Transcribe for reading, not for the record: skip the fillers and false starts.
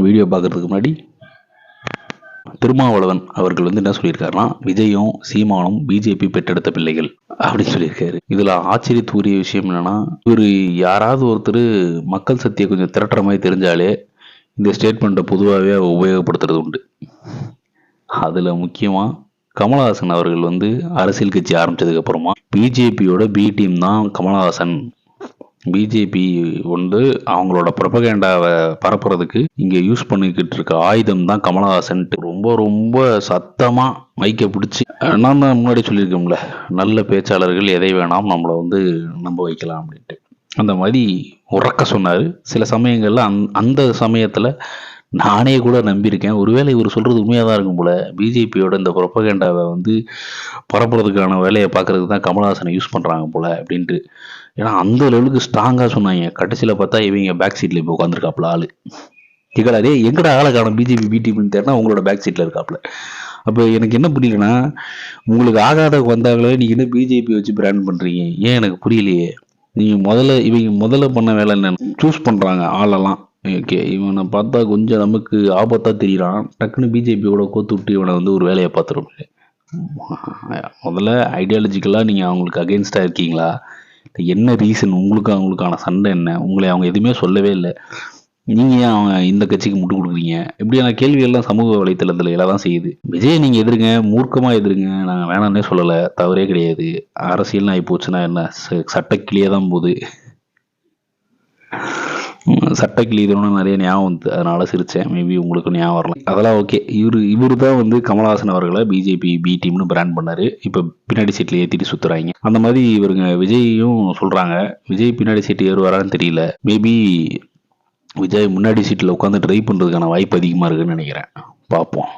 Video பார்க்கறதுக்கு முன்னாடி திருமாவளவன் அவர்கள் என்ன சொல்லியிருக்காருன்னா, விஜயும் சீமானும் பிஜேபி பெற்றெடுத்த பிள்ளைகள் அப்படின்னு சொல்லியிருக்காரு. இதுல ஆச்சரியத்துக்குரிய விஷயம் என்னன்னா, இவரு யாராவது ஒருத்தர் மக்கள் சக்தியை கொஞ்சம் திரட்டுற மாதிரி தெரிஞ்சாலே இந்த ஸ்டேட்மெண்ட்டை பொதுவாகவே உபயோகப்படுத்துறது உண்டு. அதுல முக்கியமா கமலஹாசன் அவர்கள் அரசியல் கட்சி ஆரம்பிச்சதுக்கு அப்புறமா பிஜேபியோட பி டீம் தான் கமலஹாசன். பிஜேபி அவங்களோட ப்ரொபகேண்டாவை பரப்புறதுக்கு இங்க யூஸ் பண்ணிக்கிட்டு இருக்க ஆயுதம் தான் கமலஹாசன். ரொம்ப ரொம்ப சத்தமா மைக்க பிடிச்சி, நான் தான் முன்னாடி சொல்லியிருக்கோம்ல, நல்ல பேச்சாளர்கள் எதை வேணாம் நம்மளை நம்ப வைக்கலாம் அப்படின்ட்டு அந்த மாதிரி உறக்க சொன்னாரு. சில சமயங்கள்ல அந்த சமயத்துல நானே கூட நம்பியிருக்கேன், ஒருவேளை இவர் சொல்றது உண்மையாக தான் இருக்கும் போல, பிஜேபியோட இந்த ப்ரொபகேண்டாவை பரப்புறதுக்கான வேலையை பார்க்கறதுக்கு தான் கமலஹாசனை யூஸ் பண்றாங்க போல அப்படின்ட்டு. ஏன்னா அந்த லெவலுக்கு ஸ்ட்ராங்கா சொன்னாங்க. கடைசியில பார்த்தா இவங்க பேக் சீட்ல இப்போ உட்காந்துருக்காப்புல ஆளு. கேட்கலாதே எங்கடா ஆளை காணும் பிஜேபி பிடிபின்னு தேடினா உங்களோட பேக் சீட்ல இருக்காப்புல. அப்போ எனக்கு என்ன புரியலன்னா, உங்களுக்கு ஆகாத வந்தாங்களே நீங்க என்ன பிஜேபி வச்சு பிராண்ட் பண்றீங்க, ஏன் எனக்கு புரியலையே. நீங்க முதல்ல பண்ண வேலை என்ன, சூஸ் பண்றாங்க ஆளெல்லாம். ஓகே, இவனை பார்த்தா கொஞ்சம் நமக்கு ஆபத்தா தெரியறான், டக்குன்னு பிஜேபியோட கோத்து விட்டு இவனை ஒரு வேலையை பார்த்துரும். முதல்ல ஐடியாலஜிக்கலா நீங்க அவங்களுக்கு அகெயின்ஸ்டா இருக்கீங்களா, என்ன ரீசன், அவங்களுக்கான சண்டை என்ன, உங்களை அவங்க எதுவுமே சொல்லவே இல்லை, நீங்க ஏன் அவங்க இந்த கட்சிக்கு முட்டு கொடுக்குறீங்க, இப்படியான கேள்விகள்லாம் சமூக வலைத்தளத்துல எல்லாம் செய்யுது. விஜய் நீங்க எதிர்ங்க, மூர்க்கமா எதிர்ங்க, நாங்க வேணாம்னே சொல்லல, தவறே கிடையாது. அரசியல்னு ஆகி போச்சுன்னா என்ன, சட்டக்கிளியே தான் போகுது. சட்டக்கிளி இதோட நிறைய ஞாபகம் வந்து அதனால சிரிச்சேன். மேபி உங்களுக்கு ஞாபகம் வரலாம். அதெல்லாம் ஓகே. இவரு தான் கமலஹாசன் அவர்களை பிஜேபி பி டீம்னு பிராண்ட் பண்ணாரு. இப்ப பின்னாடி சீட்ல ஏத்திட்டு சுத்துறாங்க. அந்த மாதிரி இவருங்க விஜயும் சொல்றாங்க. விஜய் பின்னாடி சீட்டு ஏறுவாரான்னு தெரியல. மேபி விஜய் முன்னாடி சீட்ல உட்காந்து ட்ரை பண்றதுக்கான வாய்ப்பு அதிகமா இருக்குன்னு நினைக்கிறேன். பார்ப்போம்.